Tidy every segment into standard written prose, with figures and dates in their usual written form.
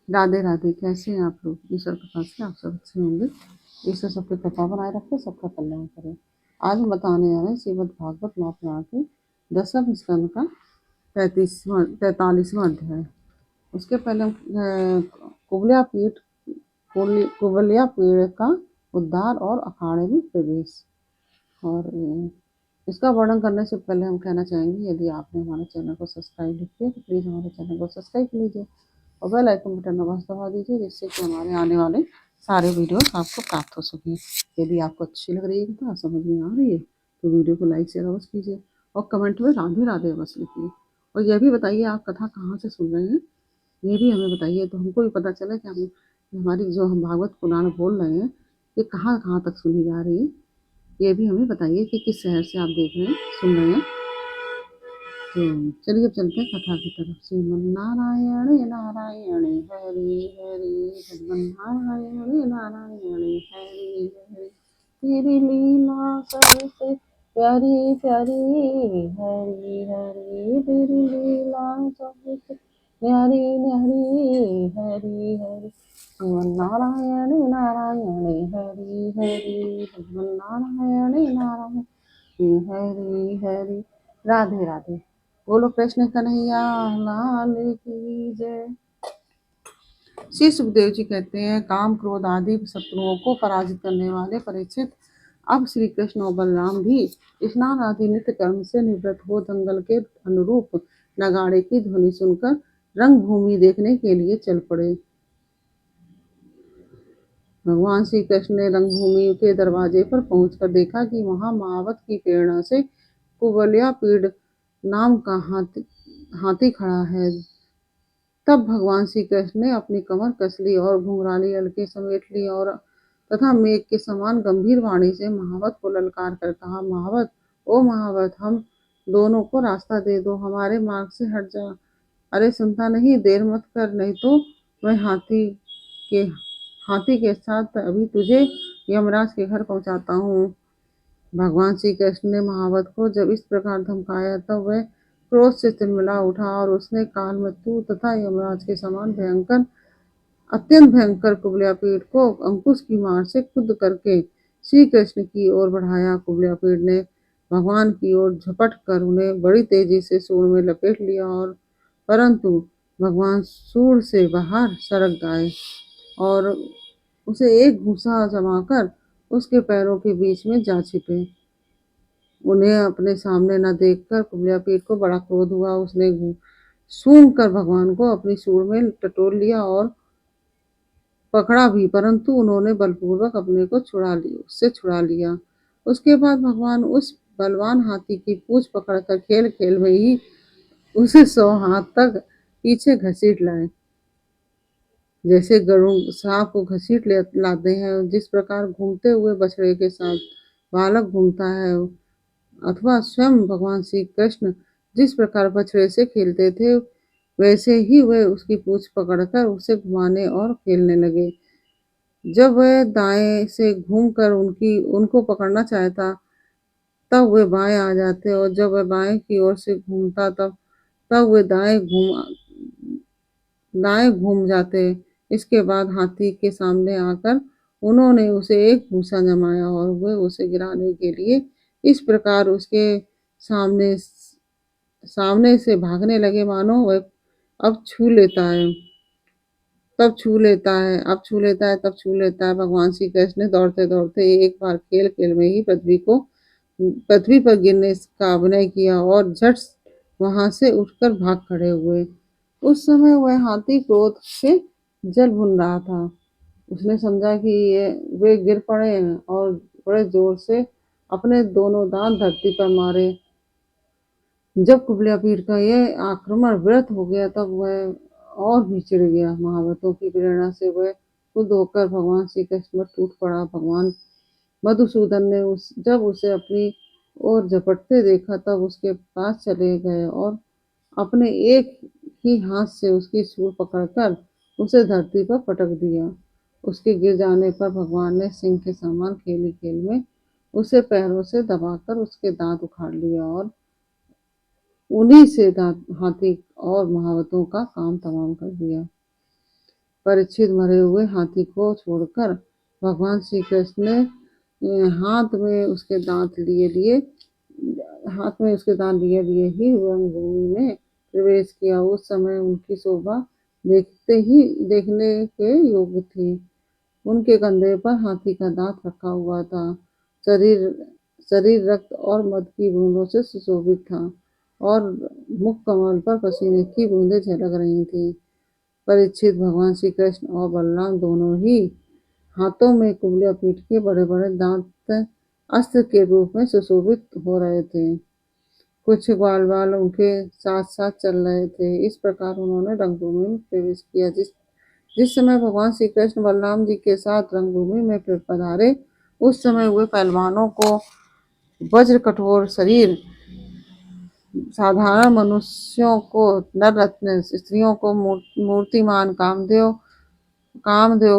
राधे राधे। कैसे हैं आप लोग? ईश्वर कृपा से आप सब अच्छे होंगे। ईश्वर सबकी कृपा बनाए रखे, सबका कल्याण करे। आज हम बताने जा रहे हैं श्रीमद् भागवत महापुराण के 10वें स्कंद का 43वां अध्याय। उसके पहले हम कुबलिया पीड़ का उद्धार और अखाड़े में प्रवेश। और इसका वर्णन करने से पहले हम कहना चाहेंगे, यदि आपने हमारे चैनल को सब्सक्राइब नहीं किया तो प्लीज़ हमारे चैनल को सब्सक्राइब कर लीजिए और बेल आइकन बटन दबा दीजिए, जिससे कि हमारे आने वाले सारे वीडियोस आपको प्राप्त हो सकें। यदि आपको अच्छी लग रही है तो समझ में आ रही है तो वीडियो को लाइक शेयर अवश्य कीजिए और कमेंट में राधे राधे अवश्य लिखिए। और यह भी बताइए आप कथा कहाँ से सुन रहे हैं, ये भी हमें बताइए, तो हमको भी पता चले कि हम हमारी जो हम भागवत पुराण बोल रहे हैं ये कहाँ कहाँ तक सुनी जा रही है। ये भी हमें बताइए कि किस शहर से आप देख रहे हैं, सुन रहे हैं। तो चलिए अब चलते हैं कथा की तरफ। श्रीमन्नारायण नारायण हरि हरि, श्रीमन्नारायण नारायण हरि हरि। तेरी लीला सबसे प्यारी प्यारी हरि हरि, तेरी लीला सबसे प्यारी न्यारी हरि हरि। श्रीमन्नारायण नारायण हरि हरि, श्रीमन्नारायण नारायण हरि हरि। राधे राधे। बोलो कृष्ण कन्हैया लाल की जय। श्री सुखदेव जी कहते हैं, काम क्रोध आदि शत्रुओं को पराजित करने वाले परीक्षित, अब श्री कृष्ण और बलराम भी स्नान आदि नित्य कर्म से निवृत्त हो दंगल के अनुरूप नगाड़े की ध्वनि सुनकर रंग भूमि देखने के लिए चल पड़े। भगवान श्री कृष्ण ने रंगभूमि के दरवाजे पर पहुंचकर देखा कि वहां महावत की प्रेरणा से कुबलिया पीड़ नाम का हाथी खड़ा है। तब भगवान श्री कृष्ण ने अपनी कमर कस ली और घुंघराली अलके समेट ली और तथा मेघ के समान गंभीर वाणी से महावत को ललकार कर कहा, महावत, ओ महावत, हम दोनों को रास्ता दे दो, हमारे मार्ग से हट जा। अरे सुनता नहीं, देर मत कर, नहीं तो मैं के हाथी के साथ अभी तुझे यमराज के घर पहुंचाता हूँ। भगवान श्री कृष्ण ने महावत को जब इस प्रकार धमकाया तब वह क्रोध से तिलमिला उठा और उसने काल मृत्यु तथा यमराज के समान अत्यंत भयंकर कुबलिया पीड़ को अंकुश की मार से खुद करके श्री कृष्ण की ओर बढ़ाया। कुबलिया पीड़ ने भगवान की ओर झपट कर उन्हें बड़ी तेजी से सूंड में लपेट लिया और परंतु भगवान सूंड से बाहर सरक गए और उसे एक घूंसा जमाकर उसके पैरों के बीच में जा छिपे। उन्हें अपने सामने न देखकर कुबलिया पीड़ को बड़ा क्रोध हुआ। उसने सूंघ कर भगवान को अपनी सूंड में टटोल लिया और पकड़ा भी, परंतु उन्होंने बलपूर्वक अपने को छुड़ा लिया। उसके बाद भगवान उस बलवान हाथी की पूंछ पकड़कर खेल खेल में ही उसे 100 हाथ तक पीछे घसीट लाए, जैसे गरुड़ सांप को घसीट लाते हैं। जिस प्रकार घूमते हुए बछड़े के साथ बालक घूमता है, अथवा स्वयं भगवान श्री कृष्ण जिस प्रकार बछड़े से खेलते थे, वैसे ही वह उसकी पूंछ पकड़कर उसे घुमाने और खेलने लगे। जब वह दाएं से घूमकर उनको पकड़ना चाहता तब वे बाएं आ जाते और जब वह बाएं की ओर से घूमता तब वे दाएं घूम जाते। इसके बाद हाथी के सामने आकर उन्होंने उसे एक घूंसा जमाया और वे उसे गिराने के लिए इस प्रकार उसके सामने सामने से भागने लगे मानो वह अब छू लेता है तब छू लेता है, अब छू लेता है तब छू लेता है। भगवान श्री कृष्ण ने दौड़ते दौड़ते एक बार खेल खेल में ही पृथ्वी पर गिरने का अभिनय किया और झट वहां से उठकर भाग खड़े हुए। उस समय वह हाथी क्रोध से जल भुन रहा था। उसने समझा कि वे गिर पड़े हैं और बड़े जोर से अपने दोनों दांत धरती पर मारे। जब कुबलिया पीड़ का यह आक्रमण व्यर्थ हो गया तब वह और भी चिढ़ गया। महावतों की प्रेरणा से वह खुद होकर भगवान श्री कृष्ण पर टूट पड़ा। भगवान मधुसूदन ने जब उसे अपनी ओर झपटते देखा तब उसके पास चले गए और अपने एक ही हाथ से उसकी सूंड पकड़कर उसे धरती पर पटक दिया। उसके गिर जाने पर भगवान ने सिंह के समान खेल खेल में उसे पैरों से दबाकर उसके दांत उखाड़ लिया और उन्हीं से हाथी और महावतों का काम तमाम कर दिया। परीक्षित मरे हुए हाथी को छोड़कर भगवान श्री कृष्ण ने हाथ में उसके दांत लिए लिए ही रंगभूमि में प्रवेश किया। उस समय उनकी शोभा देखने के योग्य थी। उनके कंधे पर हाथी का दांत रखा हुआ था। शरीर रक्त और मद की बूंदों से सुशोभित था और मुख कमल पर पसीने की बूंदें झलक रही थी। परीक्षित भगवान श्री कृष्ण और बलराम दोनों ही हाथों में कुबलिया पीठ के बड़े बड़े दांत अस्त्र के रूप में सुशोभित हो रहे थे। कुछ ग्वाल बाल उनके साथ साथ चल रहे थे। इस प्रकार उन्होंने रंगभूमि में प्रवेश किया। जिस समय भगवान श्री कृष्ण बलराम जी के साथ रंगभूमि में पधारे, उस समय वे पहलवानों को वज्र कठोर शरीर, साधारण मनुष्यों को नर रत्न, स्त्रियों को मूर्तिमान कामदेव,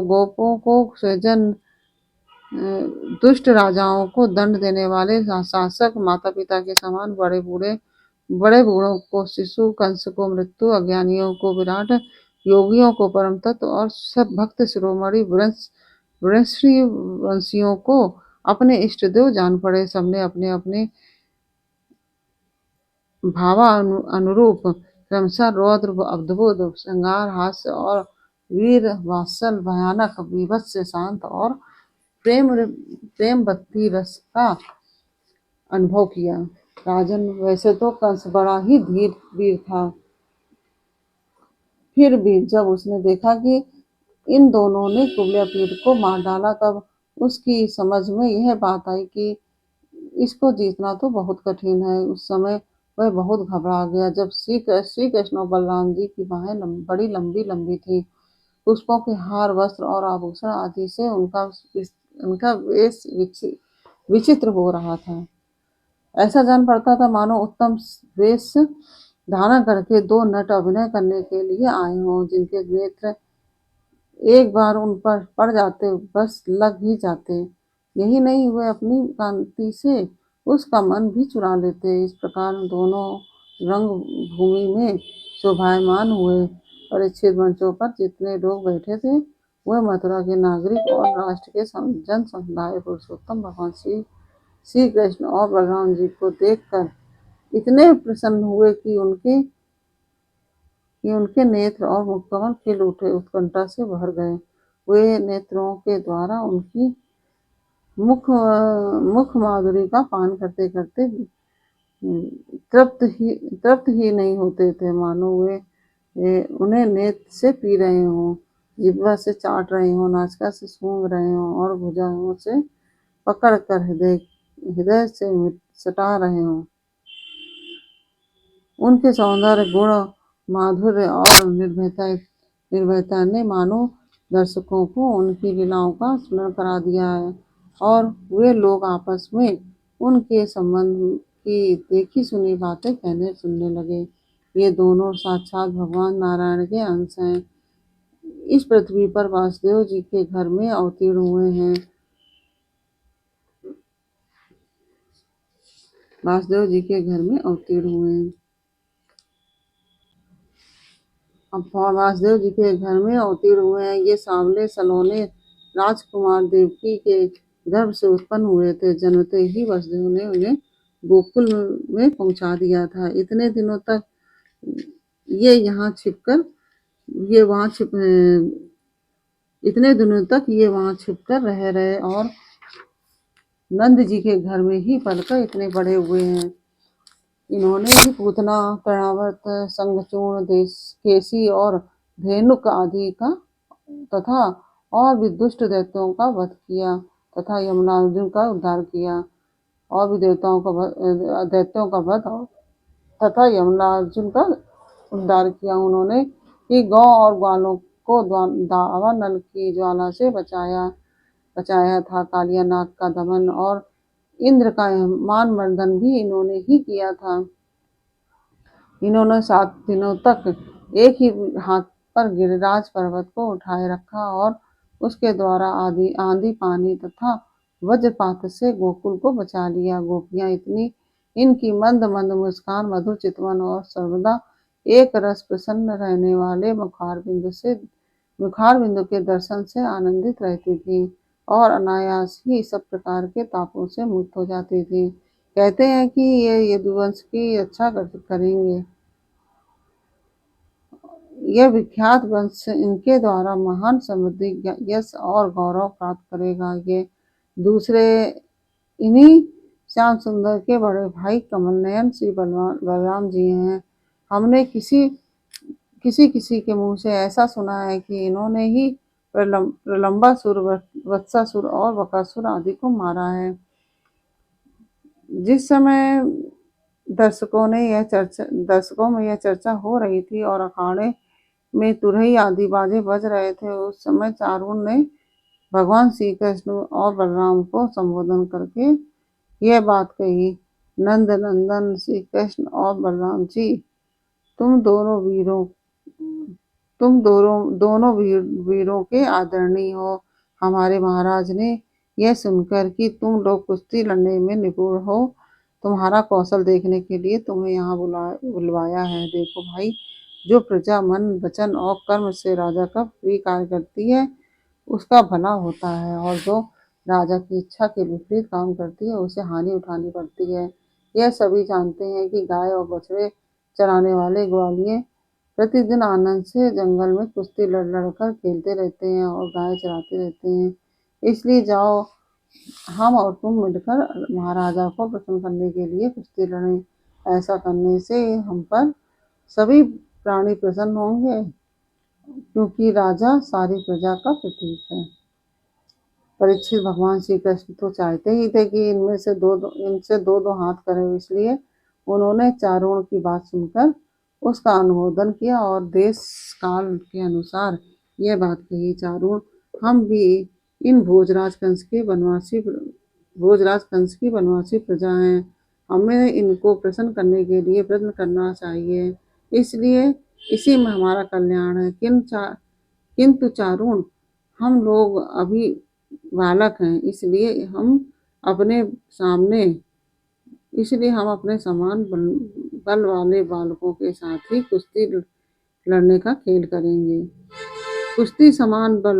गोपों को सृजन, दुष्ट राजाओं को दंड देने वाले शासक, माता पिता के समान बड़े बूढ़ों को शिशु, कंस को मृत्यु, अज्ञानियों को विराट, योगियों को परम तत्व और सब भक्त शिरोमणि वंशियों को अपने इष्ट देव जान पड़े। सबने अपने अपने भावा अनुरूप क्रमशः रौद्र, अद्भुत श्रृंगार, हास्य और वीर वात्सल, भयानक, बीभत्स, शांत और प्रेम भक्ति रस का अनुभव किया। राजन, वैसे तो कंस बड़ा ही धीर वीर था, फिर भी जब उसने देखा कि इन दोनों ने कुबलिया पीठ को मार डाला, तब उसकी समझ में यह बात आई कि इसको जीतना तो बहुत कठिन है। उस समय वह बहुत घबरा गया। जब श्री कृष्ण और बलराम जी की बाहें बड़ी लंबी लंबी थी, पुष्पों के हार, वस्त्र और आभूषण आदि से उनका वेश विचित्र हो रहा था। ऐसा जान पड़ता था मानो उत्तम वेश धारण करके दो नट अभिनय करने के लिए आए हों, जिनके नेत्र एक बार उन पर पड़ जाते बस लग ही जाते। यही नहीं, वे अपनी कांति से उसका मन भी चुरा लेते। इस प्रकार दोनों रंग भूमि में शोभायमान हुए। परीक्षित मंचों पर जितने लोग बैठे थे, वह मथुरा के नागरिक और राष्ट्र के जन समुदाय पुरुषोत्तम भगवान श्री कृष्ण और बलराम जी को देखकर इतने प्रसन्न हुए कि उनके नेत्र और मुखकमल खिल उठे, उत्कंठा से भर गए। वे नेत्रों के द्वारा उनकी मुख माधुरी का पान करते करते तृप्त ही नहीं होते थे, मानो वे उन्हें नेत्र से पी रहे हों, जिह्वा से चाट रहे हों, नासिका से सूंघ रहे हों और भुजाओं से पकड़ कर हृदय से सटा रहे हों। उनके सौंदर्य, गुण, माधुर्य और निर्भयता ने मानो दर्शकों को उनकी लीलाओं का स्मरण करा दिया है, और वे लोग आपस में उनके संबंध की देखी सुनी बातें कहने सुनने लगे। ये दोनों साक्षात भगवान नारायण के अंश हैं। इस पृथ्वी पर वासुदेव जी के घर में अवतीर्ण हुए हैं। वासुदेव जी के घर में अवतीर्ण हुए हैं। वासुदेव जी के घर में अवतीर्ण हुए हैं। ये सांवले सलोने राजकुमार देवकी के गर्भ से उत्पन्न हुए थे। जन्मते ही वसुदेव ने उन्हें गोकुल में पहुंचा दिया था। इतने दिनों तक ये वहां छिपकर रह रहे और नंद जी के घर में ही पलकर इतने बड़े हुए हैं। इन्होंने ही पूतना, तृणावर्त, संघचूर्ण, केसी और धेनुक आदि का तथा और भी दुष्ट दैत्यों का वध किया तथा यमनार्जुन का उद्धार किया। और भी दैत्यों का वध तथा यमनार्जुन का उद्धार किया। उन्होंने ही गौ और ग्वालों को दावा नल की ज्वाला से बचाया था। कालिया नाग का दमन और इंद्र का मान मर्दन भी इन्होंने ही किया था। इन्होंने 7 दिनों तक एक ही हाथ पर गिरिराज पर्वत को उठाए रखा और उसके द्वारा आंधी पानी तथा वज्रपात से गोकुल को बचा लिया। गोपियां इनकी मंद मंद मुस्कान, मधुर चितवन और सर्वदा एक रस प्रसन्न रहने वाले मुखारबिंद से बुखार बिंदु के दर्शन से आनंदित रहती थी और अनायास ही सब प्रकार के तापों से मुक्त हो जाती थी। कहते हैं कि ये यदुवंश की रक्षा करेंगे। यह विख्यात वंश इनके द्वारा महान समृद्धि, यश और गौरव प्राप्त करेगा। ये दूसरे इन्हीं श्याम सुंदर के बड़े भाई कमल नयन श्री बलराम जी हैं। हमने किसी किसी के मुंह से ऐसा सुना है कि इन्होंने ही प्रलंबासुर, वत्सासुर और बकासुर आदि को मारा है। जिस समय दर्शकों में यह चर्चा हो रही थी और अखाड़े में तुरही आदि बाजे बज रहे थे, उस समय चारुण ने भगवान श्री कृष्ण और बलराम को संबोधन करके यह बात कही, नंद नंदन श्री कृष्ण और बलराम जी, तुम दोनों वीरों के आदरणीय हो। हमारे महाराज ने यह सुनकर कि तुम लोग कुश्ती लड़ने में निपुण हो, तुम्हारा कौशल देखने के लिए तुम्हें यहाँ बुलवाया है। देखो भाई, जो प्रजा मन, वचन और कर्म से राजा का स्वीकार करती है उसका भला होता है, और जो राजा की इच्छा के विपरीत काम करती है उसे हानि उठानी पड़ती है। यह सभी जानते हैं कि गाय और बछड़े चराने वाले ग्वालिये प्रतिदिन आनंद से जंगल में कुश्ती लड़ लड़कर खेलते रहते हैं और गाय चराते रहते हैं। इसलिए जाओ, हम और तुम मिलकर महाराजा को प्रसन्न करने के लिए कुश्ती लड़ें। ऐसा करने से हम पर सभी प्राणी प्रसन्न होंगे, क्योंकि राजा सारी प्रजा का प्रतीक है। परीक्षित, भगवान श्री कृष्ण तो चाहते ही थे कि इनसे दो दो हाथ करें, इसलिए उन्होंने चारुण की बात सुनकर उसका अनुमोदन किया और देश काल के अनुसार यह बात कही, चारुण, हम भी इन भोजराज कंस की बनवासी प्रजा हैं। हमें इनको प्रसन्न करने के लिए प्रयत्न करना चाहिए, इसलिए इसी में हमारा कल्याण है। किंतु चारुण, हम लोग अभी बालक हैं, इसलिए हम अपने समान बल वाले बालकों के साथ ही कुश्ती लड़ने का खेल करेंगे। कुश्ती समान बल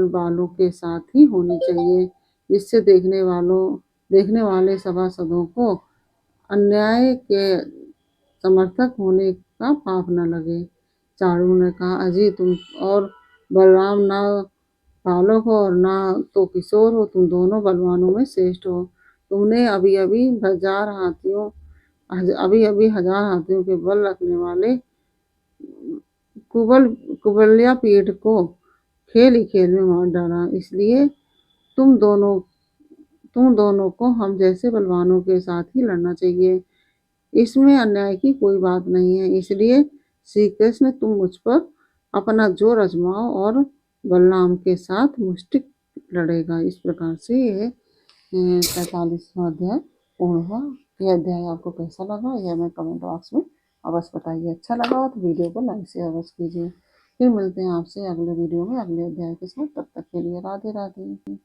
वालों के साथ ही होनी चाहिए, जिससे देखने वाले सभासदों को अन्याय के समर्थक होने का पाप न लगे। चारुण ने कहा, अजी, तुम और बलराम ना बालक हो और ना तो किशोर हो, तुम दोनों बलवानों में श्रेष्ठ हो। तुमने अभी अभी हजार हाथियों के बल रखने वाले कुबल्या पीठ को खेल ही खेल में मार डाला। इसलिए तुम दोनों को हम जैसे बलवानों के साथ ही लड़ना चाहिए, इसमें अन्याय की कोई बात नहीं है। इसलिए श्री कृष्ण, तुम मुझ पर अपना जोर आजमाओ और बलराम के साथ मुष्टि लड़ेगा। इस प्रकार से यह 45वां अध्याय पूर्ण हुआ। यह अध्याय आपको कैसा लगा यह हमें कमेंट बॉक्स में अवश्य बताइए। अच्छा लगा तो वीडियो को लाइक से अवश्य कीजिए। फिर मिलते हैं आपसे अगले वीडियो में अगले अध्याय के साथ। तब तक के लिए राधे राधे।